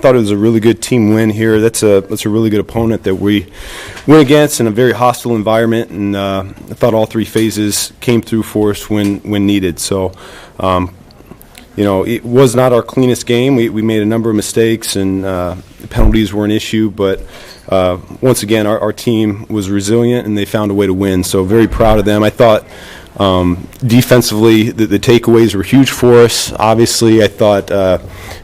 thought it was a really good team win here. That's a really good opponent that we went against in a very hostile environment, and I thought all three phases came through for us when needed. So, it was not our cleanest game. We made a number of mistakes, and penalties were an issue, but once again, our team was resilient, and they found a way to win. So very proud of them. I thought defensively, the takeaways were huge for us. Obviously, I thought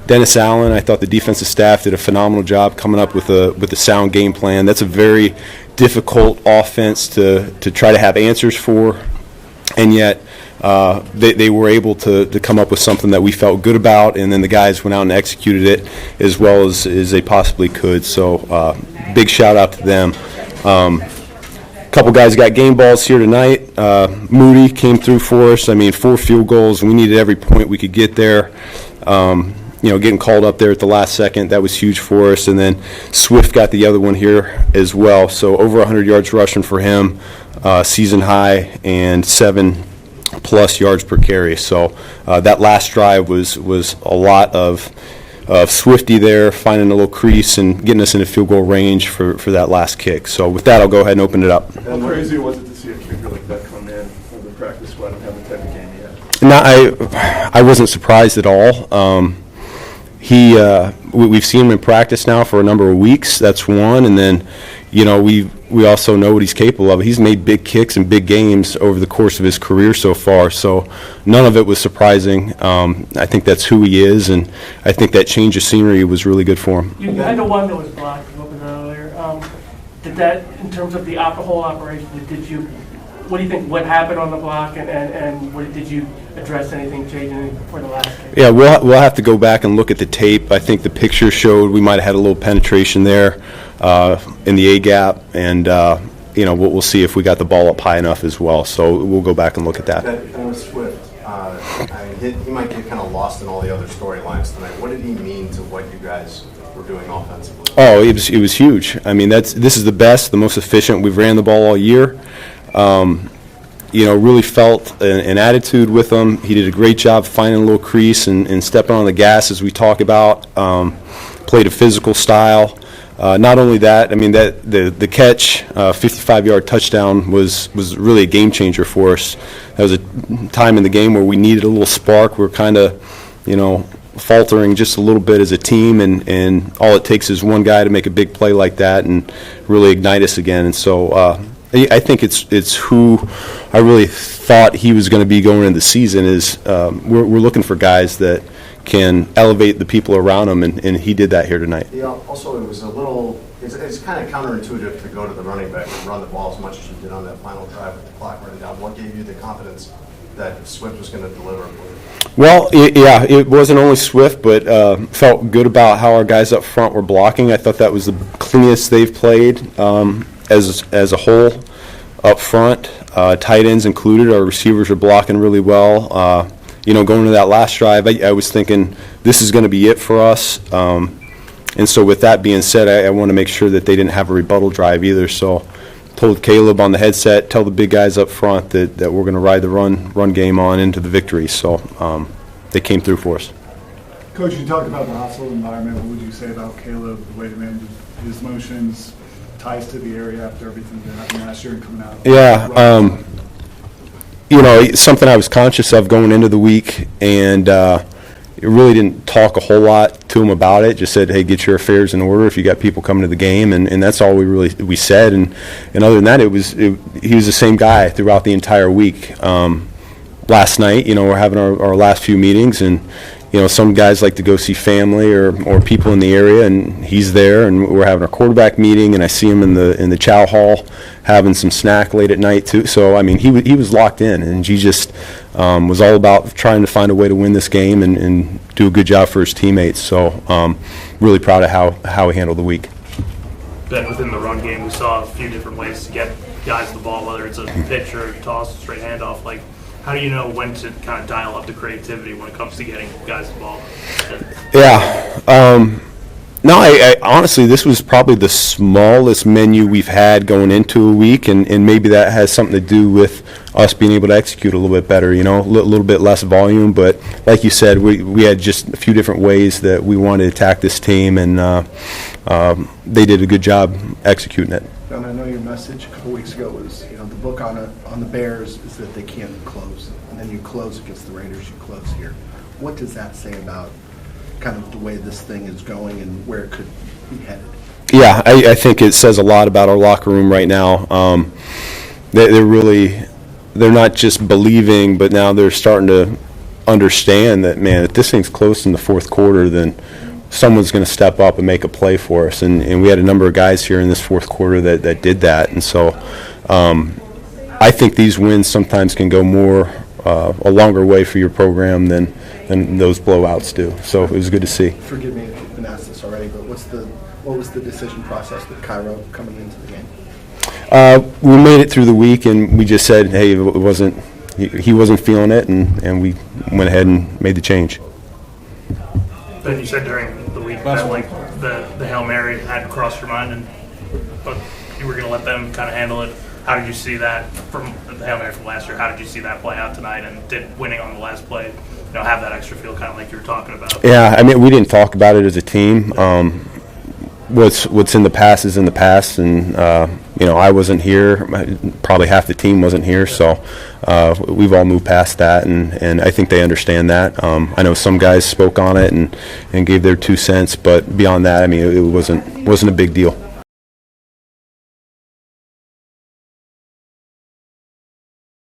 Dennis Allen, I thought the defensive staff did a phenomenal job coming up with a sound game plan. That's a very difficult offense to try to have answers for, and yet they were able to come up with something that we felt good about, and then the guys went out and executed it as well as they possibly could. So big shout out to them. A couple guys got game balls here tonight. Moody came through for us. 4 field goals. We needed every point we could get there. Getting called up there at the last second, that was huge for us. And then Swift got the other one here as well. So over 100 yards rushing for him, season high, and 7+ yards per carry. So that last drive was a lot of Swifty there, finding a little crease and getting us into field goal range for that last kick. So with that, I'll go ahead and open it up. How crazy was it to see a kicker like that come in from the practice squad and have the type of game he had? No, I wasn't surprised at all. We've seen him in practice now for a number of weeks. That's one, and then we also know what he's capable of. He's made big kicks in big games over the course of his career so far, so none of it was surprising. I think that's who he is, and I think that change of scenery was really good for him. You had the one that was blocked earlier. Did that, in terms of the whole operation, what do you think, what happened on the block, and did you address anything changing for the last kick? Yeah, we'll have to go back and look at the tape. I think the picture showed we might have had a little penetration there in the A-gap, and we'll see if we got the ball up high enough as well. So we'll go back and look at that. That was Swift. He might get kind of lost in all the other storylines tonight. What did he mean to what you guys were doing offensively? Oh, it was huge. This is the best, the most efficient. We've ran the ball all year. Really felt an attitude with him. He did a great job finding a little crease and stepping on the gas, as we talk about. Played a physical style. Not only that, the catch, 55-yard touchdown was really a game changer for us. That was a time in the game where we needed a little spark. We're kind of, faltering just a little bit as a team, and all it takes is one guy to make a big play like that and really ignite us again. And so I think it's who I really thought he was going to be going into the season. Is we're looking for guys that can elevate the people around him, and he did that here tonight. Yeah, also, it was it's kind of counterintuitive to go to the running back and run the ball as much as you did on that final drive with the clock running down. What gave you the confidence that Swift was going to deliver? Well, it wasn't only Swift, but felt good about how our guys up front were blocking. I thought that was the cleanest they've played as a whole up front. Tight ends included. Our receivers are blocking really well. Going to that last drive, I was thinking this is going to be it for us. And so with that being said, I want to make sure that they didn't have a rebuttal drive either. So told Caleb on the headset, tell the big guys up front that we're going to ride the run game on into the victory. So they came through for us. Coach, you talked about the hostile environment. What would you say about Caleb, the way he managed his motions, ties to the area after everything that happened last year and coming out? Yeah, something I was conscious of going into the week, and really didn't talk a whole lot to him about it. Just said, hey, get your affairs in order if you got people coming to the game, and that's all we said. And other than that, he was the same guy throughout the entire week. Last night, we're having our last few meetings, and some guys like to go see family or people in the area, and he's there, and we're having our quarterback meeting, and I see him in the chow hall having some snack late at night too. So he was locked in, and he just was all about trying to find a way to win this game and do a good job for his teammates. So really proud of how he handled the week. Then within the run game, we saw a few different ways to get guys the ball, whether it's a pitch or a toss, straight handoff. How do you know when to kind of dial up the creativity when it comes to getting guys the ball? Yeah. No, I honestly, this was probably the smallest menu we've had going into a week, and maybe that has something to do with us being able to execute a little bit better, you know, a little bit less volume. But like you said, we had just a few different ways that we wanted to attack this team, and they did a good job executing it. And I know your message a couple weeks ago was, you know, the book on the Bears is that they can't close, and then you close against the Raiders, you close here. What does that say about kind of the way this thing is going and where it could be headed? Yeah, I think it says a lot about our locker room right now. They're not just believing, but now they're starting to understand that, man, if this thing's close in the fourth quarter, then someone's going to step up and make a play for us. And we had a number of guys here in this fourth quarter that did that. And so I think these wins sometimes can go a longer way for your program than those blowouts do. So it was good to see. Forgive me if you've been asked this already, but what was the decision process with Cairo coming into the game? We made it through the week, and we just said, hey, he wasn't feeling it, and we went ahead and made the change. Then you said during the week that like the Hail Mary had crossed your mind, but you were going to let them kind of handle it. How did you see that from the Hail Mary from last year? How did you see that play out tonight? And did winning on the last play, have that extra feel, kind of like you were talking about? Yeah, I mean, we didn't talk about it as a team. What's in the past is in the past, and I wasn't here. Probably half the team wasn't here, so we've all moved past that, and I think they understand that. I know some guys spoke on it and gave their 2 cents, but beyond that, I mean, it wasn't a big deal.